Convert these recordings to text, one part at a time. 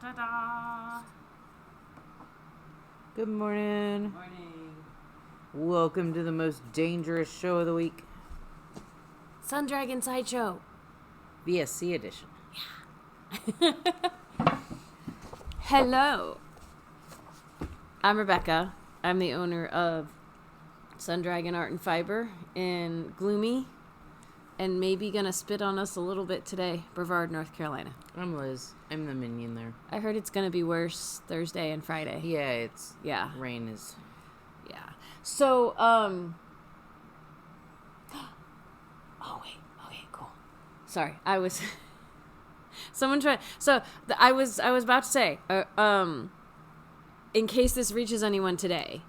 Ta-da! Good morning. Morning. Welcome to the most dangerous show of the week. Sun Dragon Sideshow. VSC edition. Yeah. Hello. I'm Rebecca. I'm the owner of Sun Dragon Art and Fiber in Gloomy and maybe gonna spit on us a little bit today, Brevard, North Carolina. I'm Liz. I'm the minion there. I heard it's gonna be worse Thursday and Friday. Yeah, rain is. Yeah. So, oh wait. Okay, cool. Sorry, I was. Someone tried. So I was about to say, in case this reaches anyone today,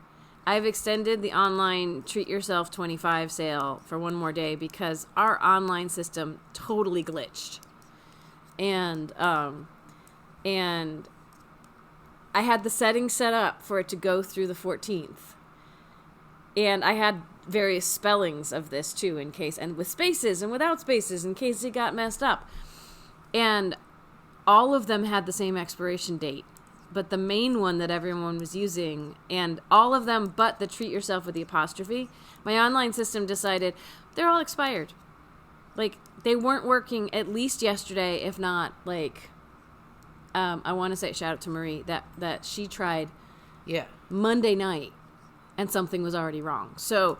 I've extended the online Treat Yourself 25 sale for one more day because our online system totally glitched. And I had the settings set up for it to go through the 14th. And I had various spellings of this too in case, and with spaces and without spaces in case it got messed up. And all of them had the same expiration date. But the main one that everyone was using, and all of them but the Treat Yourself with the apostrophe, my online system decided they're all expired. Like, they weren't working at least yesterday, if not, like, I want to say shout out to Marie, that she tried Monday night, and something was already wrong. So,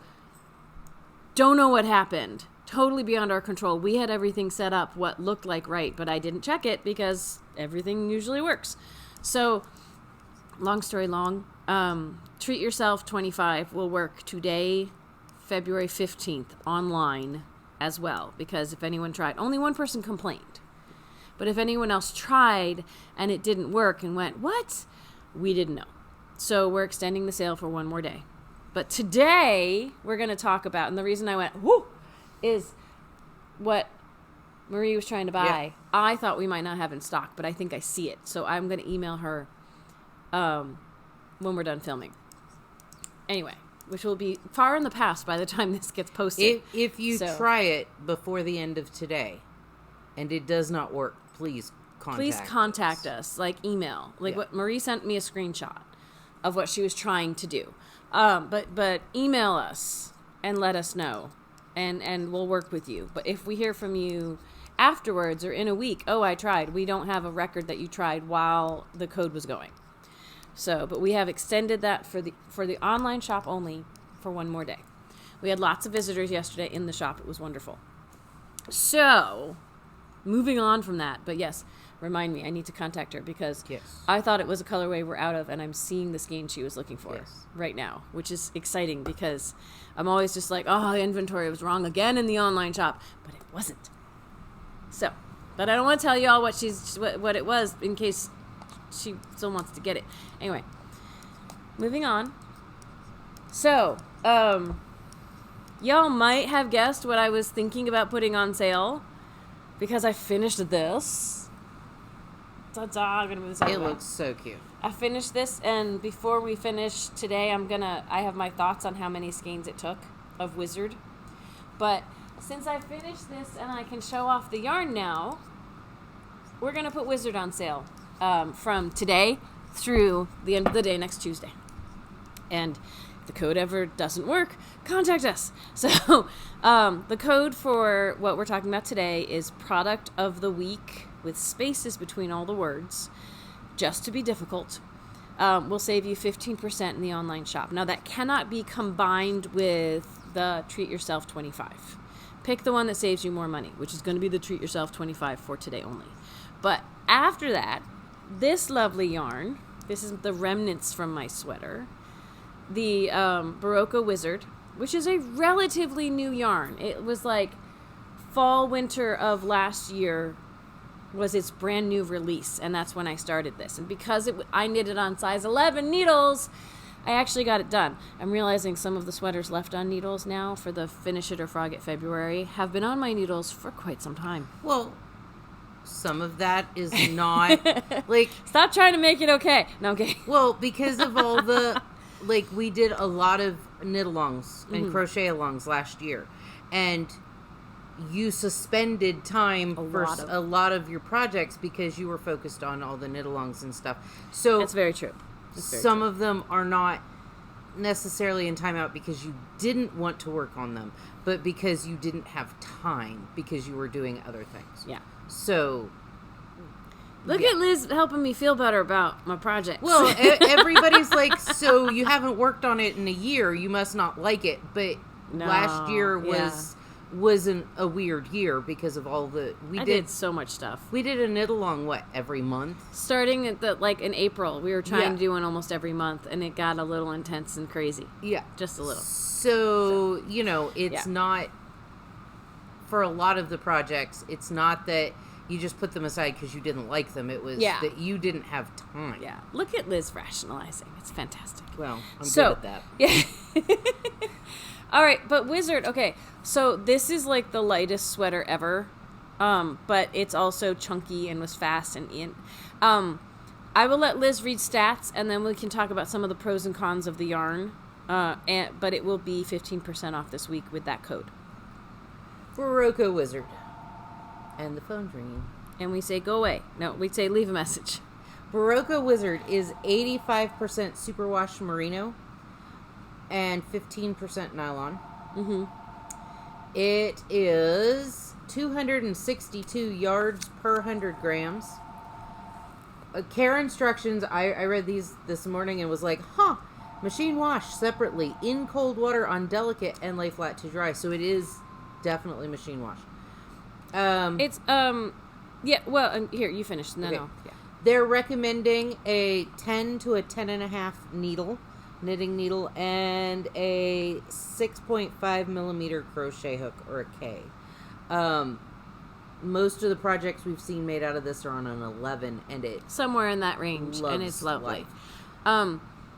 don't know what happened. Totally beyond our control. We had everything set up what looked like right, but I didn't check it because everything usually works. So, long story long, Treat Yourself 25 will work today, February 15th, online as well. Because if anyone tried, only one person complained. But if anyone else tried and it didn't work and went, what? We didn't know. So we're extending the sale for one more day. But today, we're going to talk about, and the reason I went, whoo, is what Marie was trying to buy. Yep. I thought we might not have in stock, but I think I see it. So I'm going to email her when we're done filming. Anyway, which will be far in the past by the time this gets posted. If you try it before the end of today and it does not work, please contact us. Like email. Like what Marie sent me a screenshot of what she was trying to do. But email us and let us know. And we'll work with you. But if we hear from you afterwards or in a week, I tried, we don't have a record that you tried while the code was going. So, but we have extended that for the online shop only for one more day. We had lots of visitors yesterday in the shop. It was wonderful. So, moving on from that, but yes, remind me, I need to contact her because I thought it was a colorway we're out of, and I'm seeing the skein she was looking for right now, which is exciting because I'm always just like, the inventory was wrong again in the online shop, but it wasn't. So, but I don't want to tell you all what it was in case she still wants to get it. Anyway, moving on. So, y'all might have guessed what I was thinking about putting on sale because I finished this. Ta-da, I'm gonna move this out. It looks so cute. I finished this, and before we finish today, I have my thoughts on how many skeins it took of Wizard. But since I finished this and I can show off the yarn now, we're gonna put Wizard on sale from today through the end of the day next Tuesday. And if the code ever doesn't work, contact us. So the code for what we're talking about today is Product of the Week with spaces between all the words, just to be difficult. We'll save you 15% in the online shop. Now, that cannot be combined with the Treat Yourself 25. Pick the one that saves you more money, which is going to be the Treat Yourself 25 for today only. But after that, this lovely yarn, this is the remnants from my sweater, the Berroco Wizard, which is a relatively new yarn. It was like fall, winter of last year was its brand new release, and that's when I started this. And because I knitted on size 11 needles, I actually got it done. I'm realizing some of the sweaters left on needles now for the Finish It or Frog It February have been on my needles for quite some time. Well, some of that is not, like... Stop trying to make it okay. No, I'm kidding. Well, because of all the, like, we did a lot of knit-alongs and crochet-alongs last year. And you suspended time for a lot of your projects because you were focused on all the knit-alongs and stuff. So that's very true. Some of them are not necessarily in timeout because you didn't want to work on them, but because you didn't have time because you were doing other things. Yeah. So look at Liz helping me feel better about my project. Well, everybody's like, so you haven't worked on it in a year, you must not like it. But last year wasn't a weird year because of all the I did so much stuff. We did a knit along every month, starting at in April. We were trying to do one almost every month, and it got a little intense and crazy. Yeah, just a little. So you know, it's not for a lot of the projects. It's not that you just put them aside because you didn't like them. It was that you didn't have time. Yeah, look at Liz rationalizing. It's fantastic. Well, I'm good at that. Yeah. All right, but Wizard, okay, so this is like the lightest sweater ever, but it's also chunky and was fast and in. I will let Liz read stats, and then we can talk about some of the pros and cons of the yarn, but it will be 15% off this week with that code. Berroco Wizard. And the phone's ringing. And we say, go away. No, we say, leave a message. Berroco Wizard is 85% superwash merino and 15% nylon. Mm-hmm. It is 262 yards per 100 grams. Care instructions, I read these this morning and was like, machine wash separately in cold water on delicate and lay flat to dry. So it is definitely machine wash. It's here, you finish. No, no. Yeah. They're recommending a 10 to a 10.5 knitting needle, and a 6.5 millimeter crochet hook, or a K. Most of the projects we've seen made out of this are on an 11, and it somewhere in that range, and it's lovely.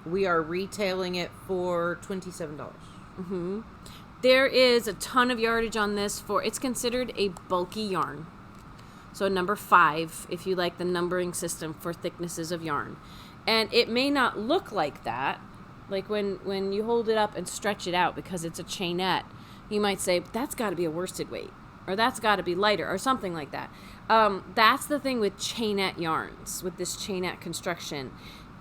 We are retailing it for $27. Mm-hmm. There is a ton of yardage on this it's considered a bulky yarn. So number 5, if you like the numbering system for thicknesses of yarn. And it may not look like that. Like when you hold it up and stretch it out because it's a chainette, you might say, that's got to be a worsted weight. Or that's got to be lighter, or something like that. That's the thing with chainette yarns, with this chainette construction.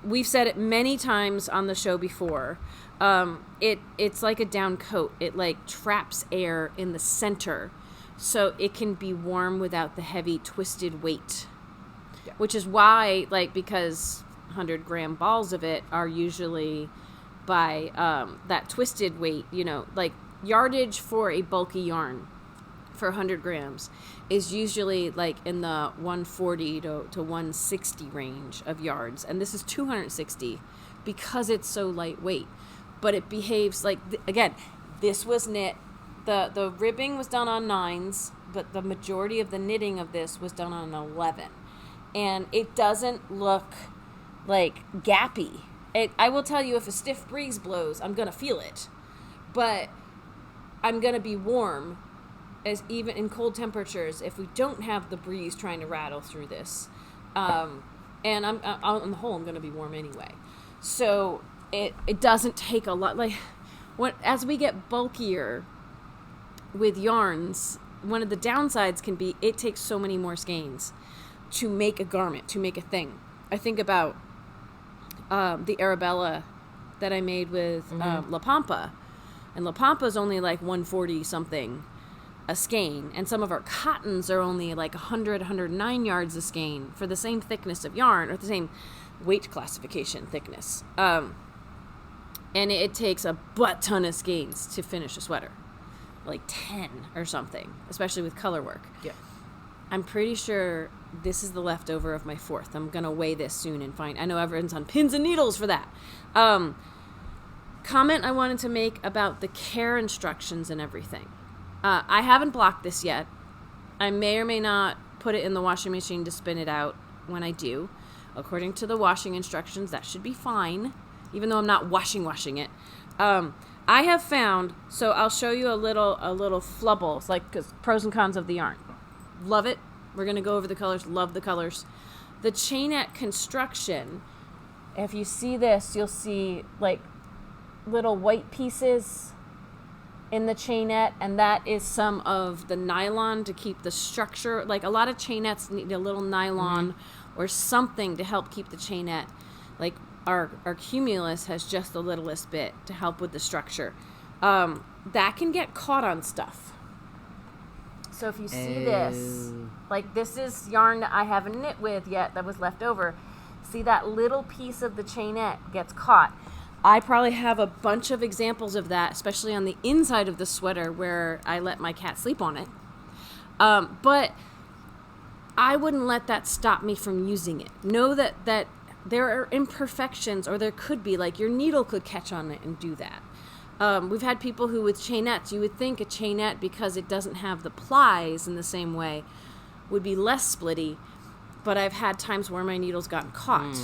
We've said it many times on the show before. It's like a down coat. It like traps air in the center, so it can be warm without the heavy twisted weight. Yeah. Which is why, because 100-gram balls of it are usually by that twisted weight. Yardage for a bulky yarn for 100 grams is usually in the 140 to 160 range of yards, and this is 260 because it's so lightweight. But it behaves again, this was knit. The ribbing was done on 9s, but the majority of the knitting of this was done on an 11. And it doesn't look gappy. I will tell you, if a stiff breeze blows, I'm going to feel it. But I'm going to be warm, as even in cold temperatures, if we don't have the breeze trying to rattle through this. And on the whole, I'm going to be warm anyway. So it doesn't take a lot. As we get bulkier with yarns, one of the downsides can be it takes so many more skeins to make a garment, to make a thing. I think about the Arabella that I made with La Pampa, and La Pampa's only 140 something a skein, and some of our cottons are only 100, 109 yards a skein for the same thickness of yarn, or the same weight classification thickness. And it takes a butt ton of skeins to finish a sweater. 10 or something, especially with color work. Yeah. I'm pretty sure this is the leftover of my 4th. I'm going to weigh this soon and find. I know everyone's on pins and needles for that. Comment I wanted to make about the care instructions and everything. I haven't blocked this yet. I may or may not put it in the washing machine to spin it out when I do. According to the washing instructions, that should be fine, even though I'm not washing it. I have found, so I'll show you a little flubble, cause pros and cons of the yarn. Love it. We're going to go over the colors. Love the colors. The chainette construction, if you see this, you'll see little white pieces in the chainette, and that is some of the nylon to keep the structure. Like, a lot of chainettes need a little nylon or something to help keep the chainette. Like, our cumulus has just the littlest bit to help with the structure. That can get caught on stuff. So if you see this, like, this is yarn that I haven't knit with yet that was left over. See, that little piece of the chainette gets caught. I probably have a bunch of examples of that, especially on the inside of the sweater where I let my cat sleep on it. But I wouldn't let that stop me from using it. Know that there are imperfections, or there could be, like, your needle could catch on it and do that. We've had people who, with chainettes, you would think a chainette, because it doesn't have the plies in the same way, would be less splitty, but I've had times where my needle's gotten caught.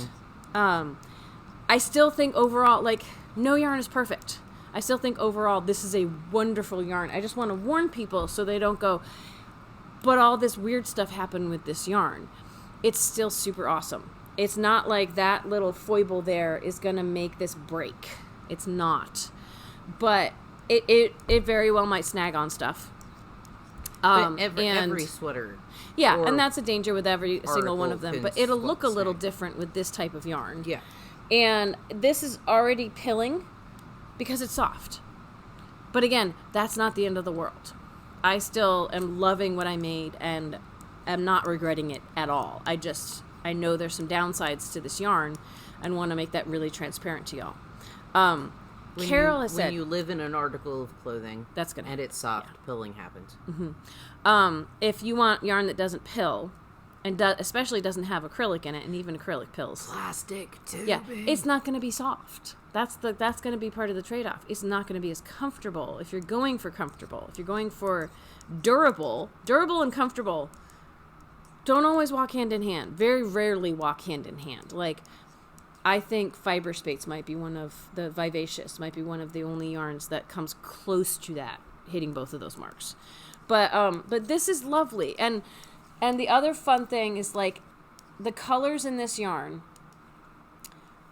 I still think overall, like, no yarn is perfect. I still think overall this is a wonderful yarn. I just want to warn people so they don't go, but all this weird stuff happened with this yarn. It's still super awesome. It's not like that little foible there is going to make this break. It's not. But it very well might snag on stuff. But every sweater. Yeah, and that's a danger with every single one of them. But it'll look a little different with this type of yarn. Yeah. And this is already pilling because it's soft. But again, that's not the end of the world. I still am loving what I made and am not regretting it at all. I know there's some downsides to this yarn and want to make that really transparent to y'all. Carol has said, when you live in an article of clothing, that's gonna and it's soft, pilling happens. If you want yarn that doesn't pill, and especially doesn't have acrylic in it, and even acrylic pills, plastic tubing. Yeah, it's not going to be soft. That's going to be part of the trade-off. It's not going to be as comfortable. If you're going for comfortable, if you're going for durable and comfortable, don't always walk hand in hand. Very rarely walk hand in hand. Like, I think Fiber Spates might be one of the Vivacious, might be one of the only yarns that comes close to that, hitting both of those marks. But this is lovely. And the other fun thing is, like, the colors in this yarn,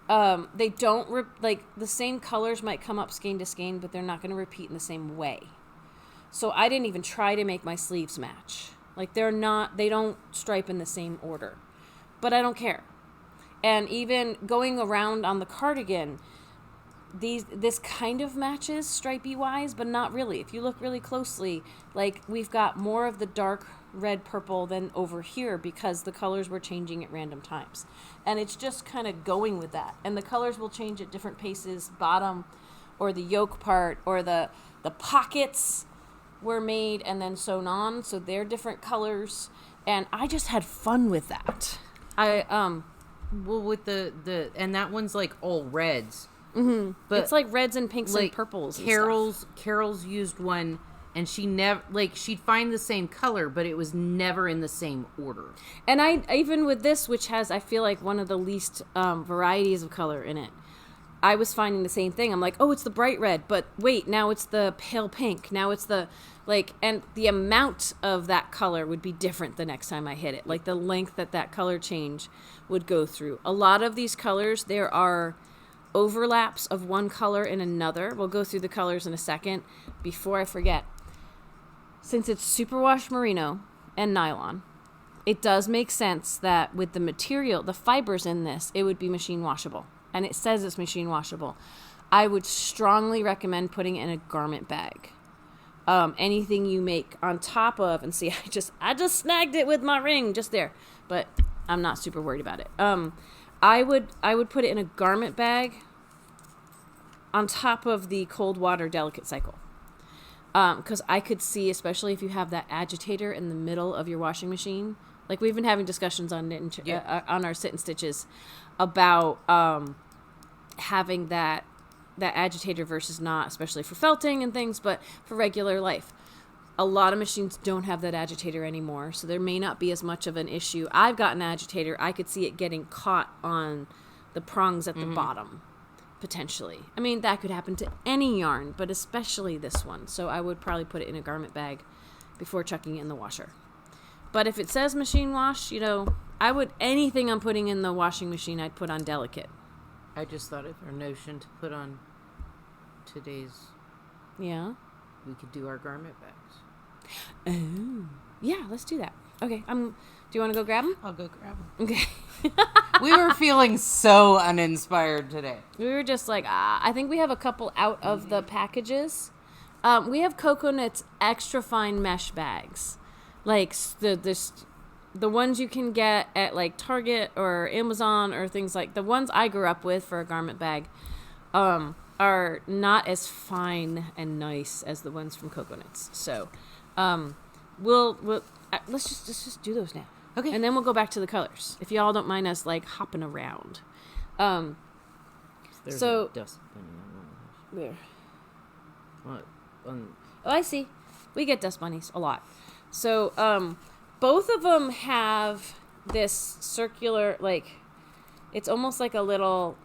they don't, like, the same colors might come up skein to skein, but they're not going to repeat in the same way. So I didn't even try to make my sleeves match. Like, they don't stripe in the same order. But I don't care. And even going around on the cardigan, this kind of matches stripey wise, but not really. If you look really closely, like, we've got more of the dark red purple than over here because the colors were changing at random times. And it's just kind of going with that. And the colors will change at different paces, bottom or the yoke part, or the pockets were made and then sewn on, so they're different colors. And I just had fun with that. Well, with the and that one's like all reds. Mm-hmm. But it's like reds and pinks, like, and purples. Carol's used one, and she never, like, she'd find the same color, but it was never in the same order. And I even with this, which has, I feel like, one of the least varieties of color in it, I was finding the same thing. I'm like, oh, it's the bright red, but wait, now it's the pale pink. Now it's the, like, and the amount of that color would be different the next time I hit it. Like, the length that color change would go through. A lot of these colors, there are overlaps of one color in another. We'll go through the colors in a second. Before I forget, since it's superwash merino and nylon, it does make sense that with the material, the fibers in this, it would be machine washable. And it says it's machine washable. I would strongly recommend putting it in a garment bag. Anything you make on top of, and see, I just snagged it with my ring just there, but I'm not super worried about it. I would put it in a garment bag on top of the cold water delicate cycle. Because I could see, especially if you have that agitator in the middle of your washing machine, like, we've been having discussions on on our sit and stitches about having that agitator versus not, especially for felting and things, but for regular life. A lot of machines don't have that agitator anymore, so there may not be as much of an issue. I've got an agitator. I could see it getting caught on the prongs at the bottom, potentially. I mean, that could happen to any yarn, but especially this one. So I would probably put it in a garment bag before chucking it in the washer. But if it says machine wash, anything I'm putting in the washing machine, I'd put on delicate. I just thought of our notion to put on today's... Yeah? we could do our garment bags. Oh, yeah, let's do that. Okay, do you want to go grab them? I'll go grab them. Okay. We were feeling so uninspired today. We were just like, I think we have a couple out of the packages. We have Cocoknits extra fine mesh bags, like the ones you can get at like Target or Amazon or things like the ones I grew up with for a garment bag. Are not as fine and nice as the ones from Cocoknits. So, we'll let's just do those now. Okay. And then we'll go back to the colors. If y'all don't mind us like hopping around. There's so a dust bunny on one of those. where? What? Oh, I see. We get dust bunnies a lot. So, both of them have this circular, like, it's almost like a little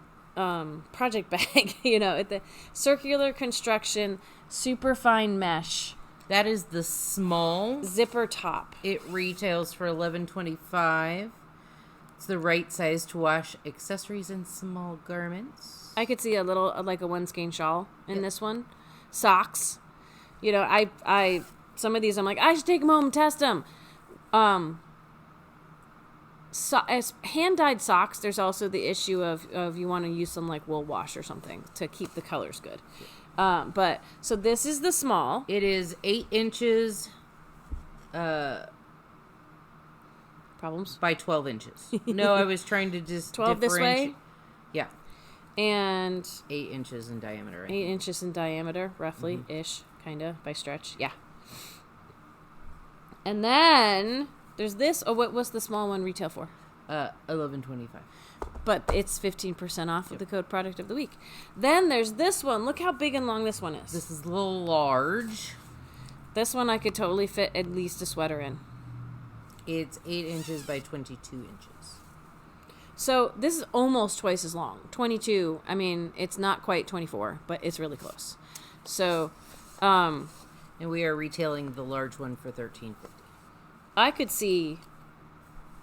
project bag, the circular construction, super fine mesh. That is the small zipper top. It retails for $11.25. It's the right size to wash accessories and small garments. I could see a little, like a one skein shawl in this one. Socks. I some of these I'm like, I should take them home and test them. So as hand-dyed socks, there's also the issue of you want to use some like wool wash or something to keep the colors good. But so this is the small. It is 8 inches problems by 12 inches. No, I was trying to just 12 this way. Yeah, and 8 inches in diameter. 8 inches in diameter, roughly ish, kind of by stretch. Yeah. And then there's this. Oh, what was the small one retail for? $11.25. But it's 15% off with the code product of the week. Then there's this one. Look how big and long this one is. This is a little large. This one I could totally fit at least a sweater in. It's 8 inches by 22 inches. So this is almost twice as long. 22. I mean, it's not quite 24, but it's really close. So, and we are retailing the large one for $13.50. I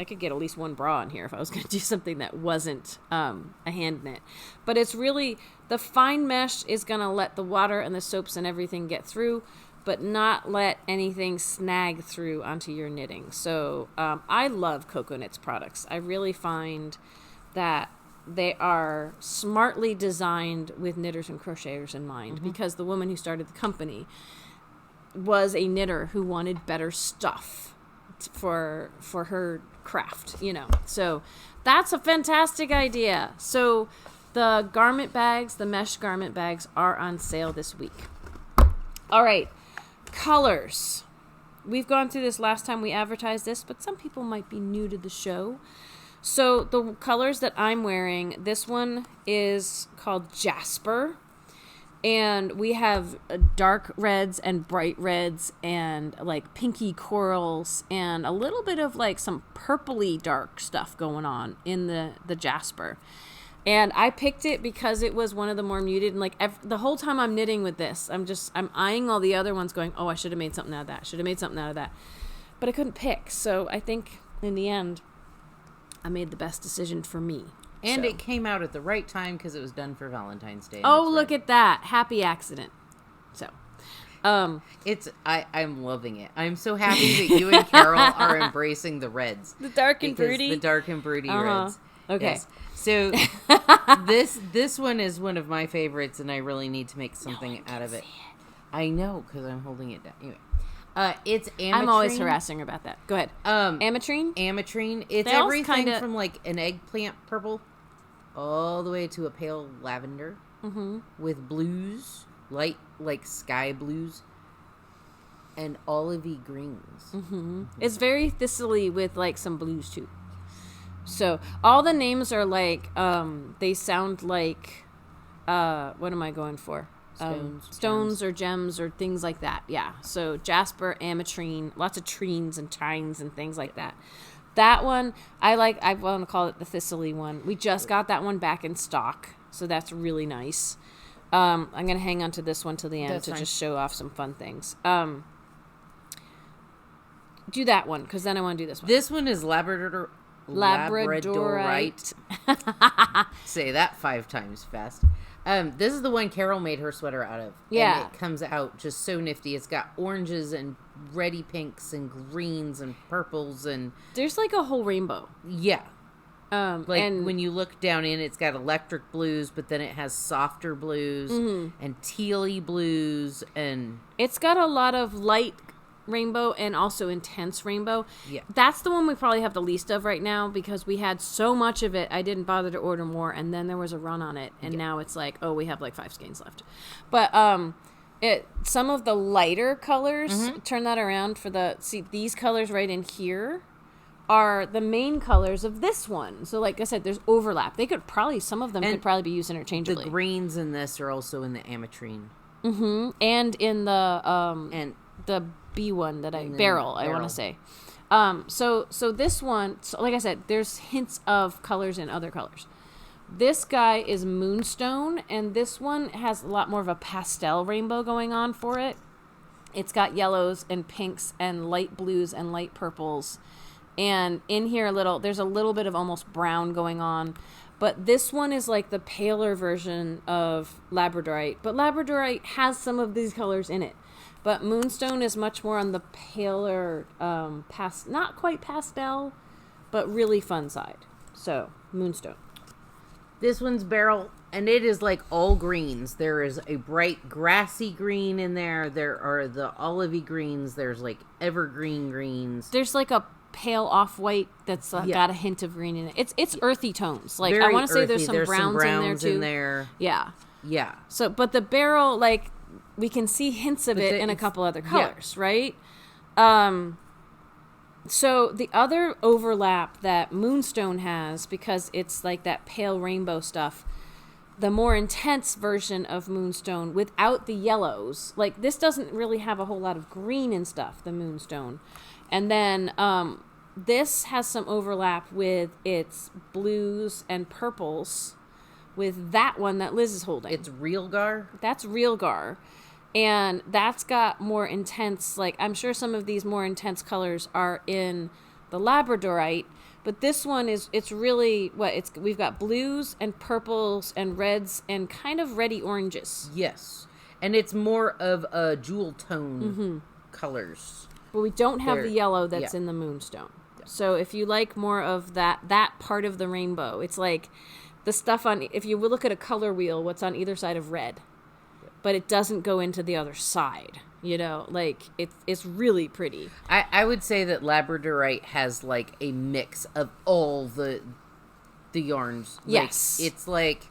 could get at least one bra in here if I was going to do something that wasn't a hand knit. But it's really, the fine mesh is going to let the water and the soaps and everything get through, but not let anything snag through onto your knitting. So I love Cocoknits products. I really find that they are smartly designed with knitters and crocheters in mind, because the woman who started the company was a knitter who wanted better stuff for her craft, So that's a fantastic idea. So the garment bags, the mesh garment bags, are on sale this week. All right. Colors. We've gone through this last time we advertised this, but some people might be new to the show. So the colors that I'm wearing, this one is called Jasper. And we have dark reds and bright reds and like pinky corals and a little bit of like some purpley dark stuff going on in the Jasper. And I picked it because it was one of the more muted. And like the whole time I'm knitting with this, I'm eyeing all the other ones going, oh, I should have made something out of that. Should have made something out of that. But I couldn't pick. So I think in the end, I made the best decision for me. And it came out at the right time because it was done for Valentine's Day. Oh, look at that. Happy accident. So, I'm loving it. I'm so happy that you and Carol are embracing the reds. The dark and broody? The dark and broody reds. Okay. Yes. So, this one is one of my favorites, and I really need to make something out of it. I know, because I'm holding it down. Anyway. It's ametrine. I'm always harassing her about that. Go ahead. Ametrine? Ametrine. It's everything from like an eggplant purple all the way to a pale lavender with blues, light like sky blues, and olivey greens. It's very thistly with like some blues too. So all the names are like, they sound like, what am I going for? Stones or gems or things like that. Yeah. So Jasper, ametrine, lots of trines and tines and things like that. That one, I want to call it the thistly one. We just got that one back in stock. So that's really nice. I'm going to hang on to this one till the end just show off some fun things. Do that one, because then I want to do this one. This one is Labradorite. Say that 5 times fast. This is the one Carol made her sweater out of. Yeah. And it comes out just so nifty. It's got oranges and reddy pinks and greens and purples and... There's like a whole rainbow. Yeah. Like and when you look down in, it's got electric blues, but then it has softer blues and tealy blues, and it's got a lot of light rainbow and also intense rainbow. Yeah. That's the one we probably have the least of right now because we had so much of it. I didn't bother to order more, and then there was a run on it, and now it's like, oh, we have like 5 skeins left. But some of the lighter colors, turn that around see these colors right in here are the main colors of this one. So like I said, there's overlap. Some of them could probably be used interchangeably. The greens in this are also in the ametrine. And in the the B one that barrel, I want to say. So this one, like I said, there's hints of colors in other colors. This guy is Moonstone, and this one has a lot more of a pastel rainbow going on for it. It's got yellows and pinks and light blues and light purples. And in here there's a little bit of almost brown going on. But this one is like the paler version of Labradorite. But Labradorite has some of these colors in it. But Moonstone is much more on the paler, not quite pastel, but really fun side. So, Moonstone. This one's Beryl, and it is like all greens. There is a bright grassy green in there. There are the olivey greens. There's like evergreen greens. There's like a pale off-white that's got a hint of green in it. It's earthy tones. Like, very I want to say earthy. there's some browns in there too. Yeah. Yeah. So, but the barrel, like, we can see hints of it in a couple other colors, right? So the other overlap that Moonstone has, because it's like that pale rainbow stuff, the more intense version of Moonstone without the yellows, like this doesn't really have a whole lot of green and stuff, the Moonstone. And then this has some overlap with its blues and purples with that one that Liz is holding. It's Realgar? That's Realgar. And that's got more intense, like, I'm sure some of these more intense colors are in the Labradorite, but this one it's really, we've got blues and purples and reds and kind of reddy oranges. Yes. And it's more of a jewel tone colors. But we don't have the yellow that's in the Moonstone. Yeah. So if you like more of that part of the rainbow, it's like the stuff if you look at a color wheel, what's on either side of red. But it doesn't go into the other side, like it's really pretty. I would say that Labradorite has like a mix of all the yarns. Yes. Like, it's like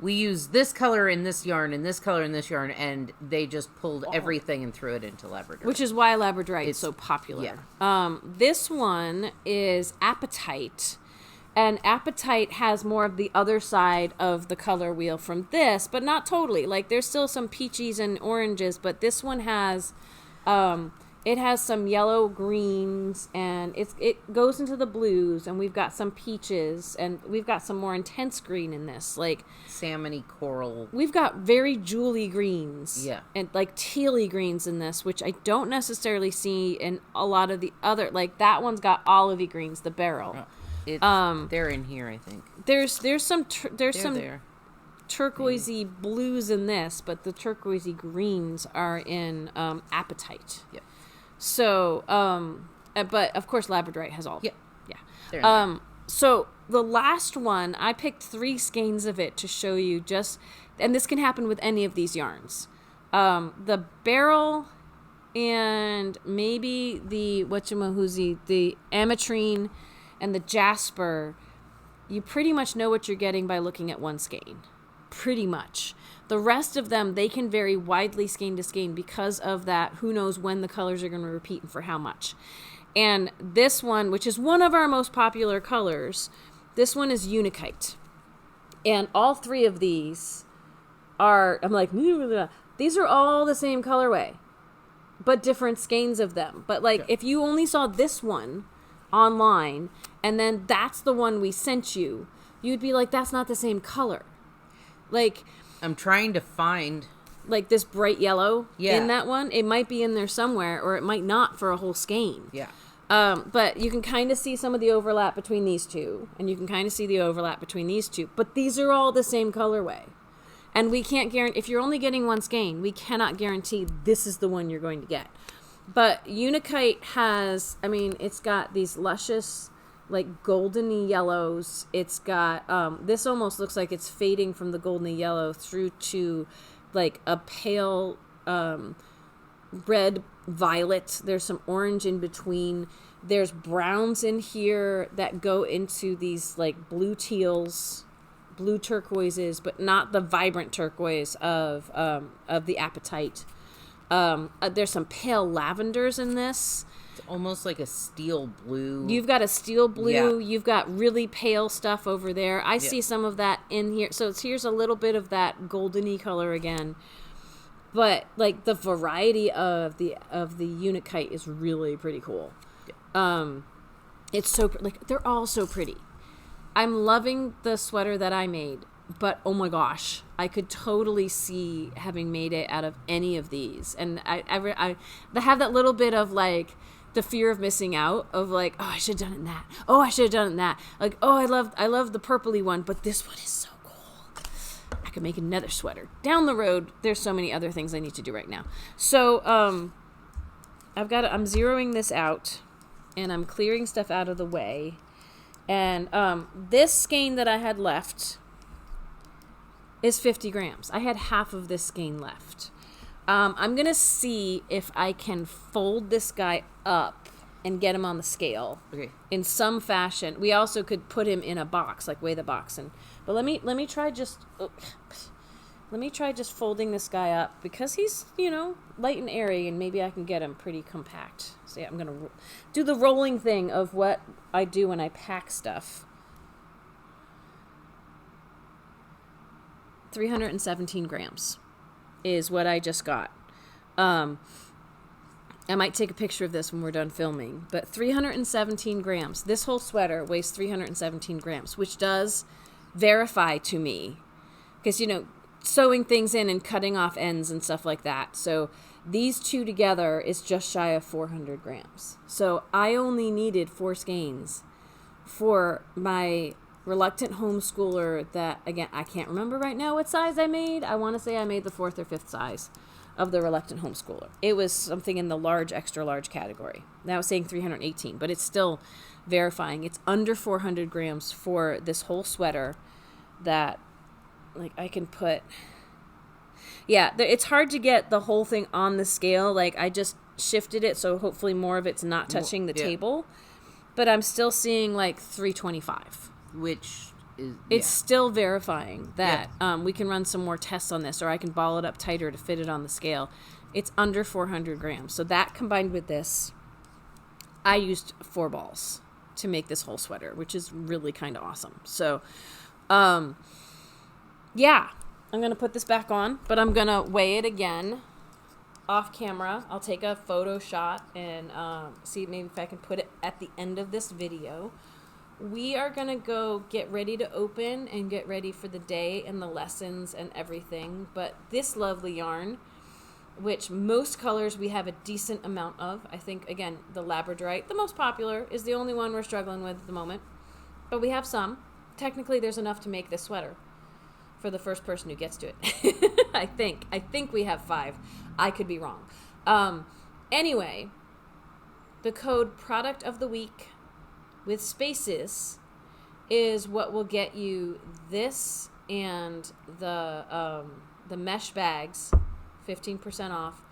we use this color in this yarn and this color in this yarn, and they just pulled everything and threw it into Labradorite. Which is why Labradorite is so popular. Yeah. This one is Apatite. And Apatite has more of the other side of the color wheel from this, but not totally. Like, there's still some peaches and oranges, but this one has, it has some yellow greens, and it goes into the blues, and we've got some peaches, and we've got some more intense green in this, like salmony coral. We've got very jewelly greens, and like tealy greens in this, which I don't necessarily see in a lot of the other. Like that one's got olivey greens, the barrel. Oh. They're in here, I think. There's some turquoisey blues in this, but the turquoisey greens are in Apatite. Yeah. So, but of course Labradorite has all. Yeah. So the last one, I picked 3 skeins of it to show you and this can happen with any of these yarns. The barrel and maybe the the ametrine and the jasper, you pretty much know what you're getting by looking at one skein. Pretty much. The rest of them, they can vary widely skein to skein because of that. Who knows when the colors are going to repeat and for how much. And this one, which is one of our most popular colors, this one is Unikite. And all 3 of these are, I'm like, these are all the same colorway, but different skeins of them. But like, if you only saw this one online, and then that's the one we sent you, you'd be like, that's not the same color. Like, I'm trying to find like this bright yellow in that one. It might be in there somewhere, or it might not for a whole skein. Yeah. But you can kind of see some of the overlap between these two, and you can kind of see the overlap between these two. But these are all the same colorway. And we can't guarantee, if you're only getting one skein, we cannot guarantee this is the one you're going to get. But Unikite has, I mean, it's got these luscious, like, goldeny yellows. It's got, this almost looks like it's fading from the goldeny yellow through to, like, a pale red violet. There's some orange in between. There's browns in here that go into these, like, blue teals, blue turquoises, but not the vibrant turquoise of the Apatite. There's some pale lavenders in this. It's almost like a steel blue. You've got a steel blue. Yeah. You've got really pale stuff over there. I see some of that in here. So here's a little bit of that goldeny color again. But like the variety of the Unikite is really pretty cool. Yeah. It's so like they're all so pretty. I'm loving the sweater that I made, but oh my gosh, I could totally see having made it out of any of these. And I have that little bit of like the fear of missing out of like, oh, I should have done it in that. Oh, I should have done it in that. Like, oh, I love the purpley one, but this one is so cool. I could make another sweater. Down the road, there's so many other things I need to do right now. So, I'm zeroing this out and I'm clearing stuff out of the way. And this skein that I had left is 50 grams. I had half of this skein left. I'm going to see if I can fold this guy up and get him on the scale in some fashion. We also could put him in a box, like weigh the box. But let me try just folding this guy up because he's, light and airy, and maybe I can get him pretty compact. So yeah, I'm going to do the rolling thing of what I do when I pack stuff. 317 grams is what I just got. I might take a picture of this when we're done filming, but 317 grams. This whole sweater weighs 317 grams, which does verify to me because, sewing things in and cutting off ends and stuff like that. So these two together is just shy of 400 grams. So I only needed 4 skeins for my reluctant homeschooler that, again, I can't remember right now what size I made. I want to say I made the 4th or 5th size of the reluctant homeschooler. It was something in the large, extra large category. Now I was saying 318, but it's still verifying. It's under 400 grams for this whole sweater that, like, I can put... Yeah, it's hard to get the whole thing on the scale. Like, I just shifted it, so hopefully more of it's not touching the table. But I'm still seeing, like, 325. Which is... It's still verifying that we can run some more tests on this, or I can ball it up tighter to fit it on the scale. It's under 400 grams. So that combined with this, I used 4 balls to make this whole sweater, which is really kind of awesome. So, yeah, I'm going to put this back on, but I'm going to weigh it again off camera. I'll take a photo shot and see maybe if I can put it at the end of this video. We are going to go get ready to open and get ready for the day and the lessons and everything. But this lovely yarn, which most colors we have a decent amount of. I think, again, the Labradorite, the most popular, is the only one we're struggling with at the moment. But we have some. Technically, there's enough to make this sweater for the first person who gets to it. I think we have 5. I could be wrong. Anyway, the code product of the week with spaces is what will get you this and the mesh bags 15% off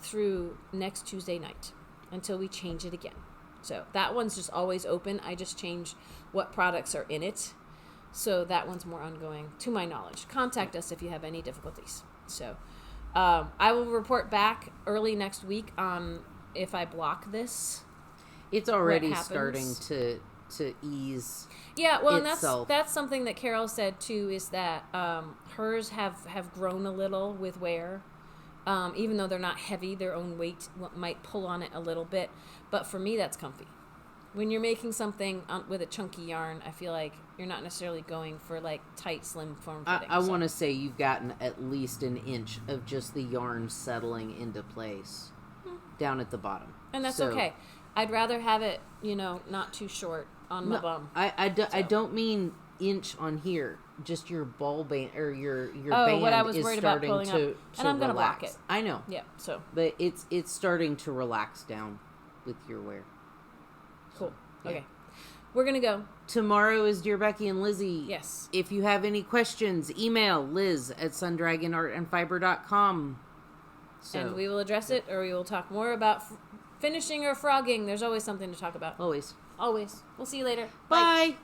through next Tuesday night until we change it again. So that one's just always open. I just change what products are in it. So that one's more ongoing, to my knowledge. Contact us if you have any difficulties. So I will report back early next week on if I block this. It's already starting to ease. Yeah, well, itself. And that's something that Carol said too, is that hers have grown a little with wear. Even though they're not heavy, their own weight might pull on it a little bit. But for me, that's comfy. When you're making something with a chunky yarn, I feel like you're not necessarily going for like tight, slim form fitting. I want to say you've gotten at least an inch of just the yarn settling into place down at the bottom. And that's okay. I'd rather have it, not too short on my bum. I don't mean inch on here. just your ball band or your band what I was is worried starting about pulling to, up. And I'm going to block it. I know. Yeah, so. But it's starting to relax down with your wear. Cool. Yeah. Okay. We're going to go. Tomorrow is Dear Becky and Lizzie. Yes. If you have any questions, email liz@sundragonartandfiber.com. So, and we will address it, or we will talk more about finishing or frogging. There's always something to talk about. Always. Always. We'll see you later. Bye.